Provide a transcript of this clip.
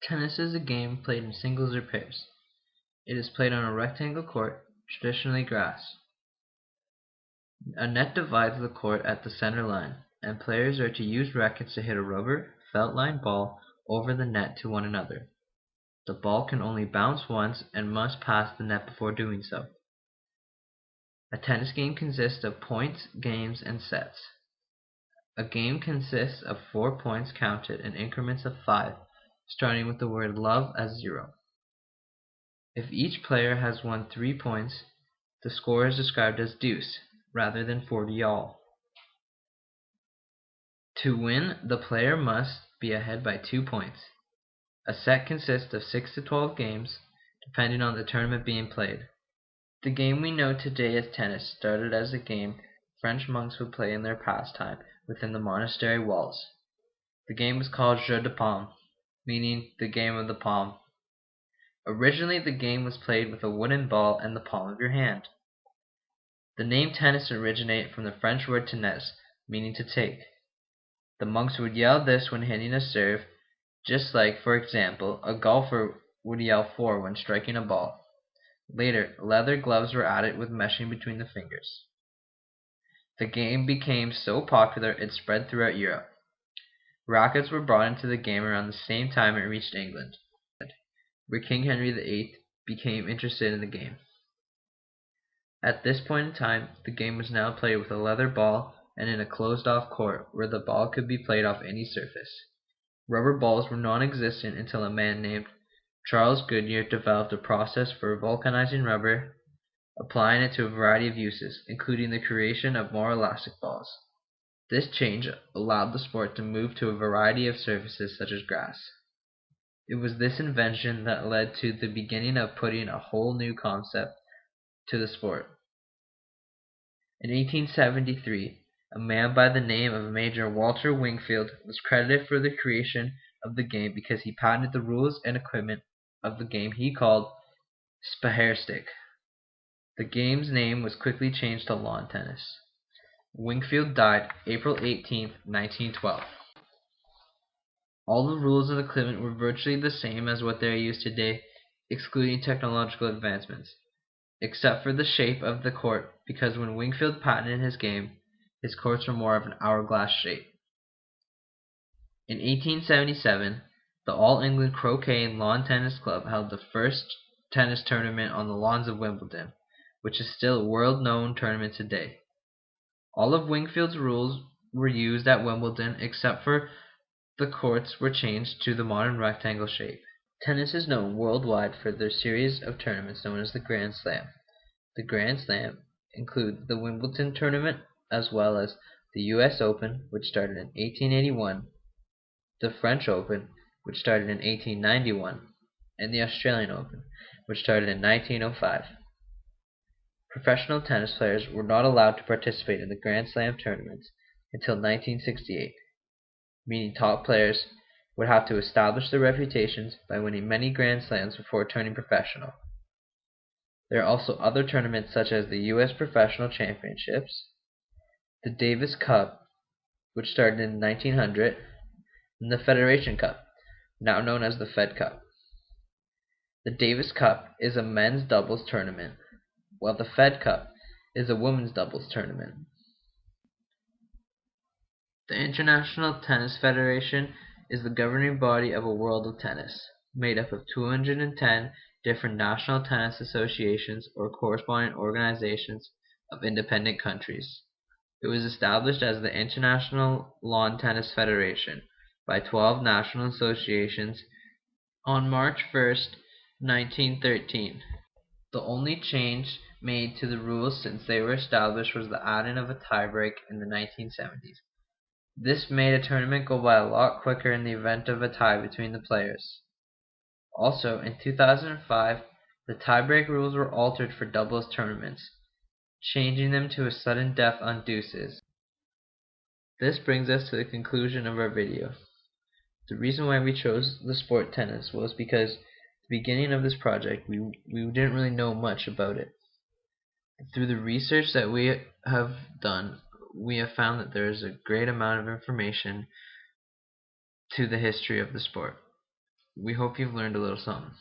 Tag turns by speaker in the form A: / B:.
A: Tennis is a game played in singles or pairs. It is played on a rectangle court, traditionally grass. A net divides the court at the center line, and players are to use rackets to hit a rubber, felt-lined ball over the net to one another. The ball can only bounce once and must pass the net before doing so. A tennis game consists of points, games, and sets. A game consists of 4 points counted in increments of 5, starting with the word love as 0. If each player has won 3 points, the score is described as deuce, rather than 40-all. To win, the player must be ahead by 2 points. A set consists of 6 to 12 games, depending on the tournament being played. The game we know today as tennis started as a game French monks would play in their pastime within the monastery walls. The game was called jeu de paume, meaning the game of the palm. Originally, the game was played with a wooden ball and the palm of your hand. The name tennis originated from the French word tenez, meaning to take. The monks would yell this when hitting a serve, just like, for example, a golfer would yell 4 when striking a ball. Later, leather gloves were added with meshing between the fingers. The game became so popular it spread throughout Europe. Rackets were brought into the game around the same time it reached England, where King Henry VIII became interested in the game. At this point in time, the game was now played with a leather ball and in a closed-off court where the ball could be played off any surface. Rubber balls were non-existent until a man named Charles Goodyear developed a process for vulcanizing rubber, applying it to a variety of uses, including the creation of more elastic balls. This change allowed the sport to move to a variety of surfaces such as grass. It was this invention that led to the beginning of putting a whole new concept to the sport. In 1873, a man by the name of Major Walter Wingfield was credited for the creation of the game because he patented the rules and equipment of the game he called Spaherstick. The game's name was quickly changed to lawn tennis. Wingfield died April 18, 1912. All the rules and equipment were virtually the same as what they are used today, excluding technological advancements, except for the shape of the court, because when Wingfield patented his game, his courts were more of an hourglass shape. In 1877, the All England Croquet and Lawn Tennis Club held the first tennis tournament on the lawns of Wimbledon, which is still a world-known tournament today. All of Wingfield's rules were used at Wimbledon except for the courts were changed to the modern rectangle shape. Tennis is known worldwide for their series of tournaments known as the Grand Slam. The Grand Slam include the Wimbledon tournament as well as the US Open, which started in 1881, the French Open, which started in 1891, and the Australian Open, which started in 1905. Professional tennis players were not allowed to participate in the Grand Slam tournaments until 1968, meaning top players would have to establish their reputations by winning many Grand Slams before turning professional. There are also other tournaments such as the US Professional Championships, the Davis Cup, which started in 1900, and the Federation Cup, now known as the Fed Cup. The Davis Cup is a men's doubles tournament, while the Fed Cup is a women's doubles tournament. The International Tennis Federation is the governing body of a world of tennis, made up of 210 different national tennis associations or corresponding organizations of independent countries. It was established as the International Lawn Tennis Federation by 12 national associations on March 1, 1913. The only change made to the rules since they were established was the adding of a tiebreak in the 1970s. This made a tournament go by a lot quicker in the event of a tie between the players. Also, in 2005, the tiebreak rules were altered for doubles tournaments, changing them to a sudden death on deuces. This brings us to the conclusion of our video. The reason why we chose the sport tennis was because at the beginning of this project we didn't really know much about it. Through the research that we have done, we have found that there is a great amount of information to the history of the sport. We hope you've learned a little something.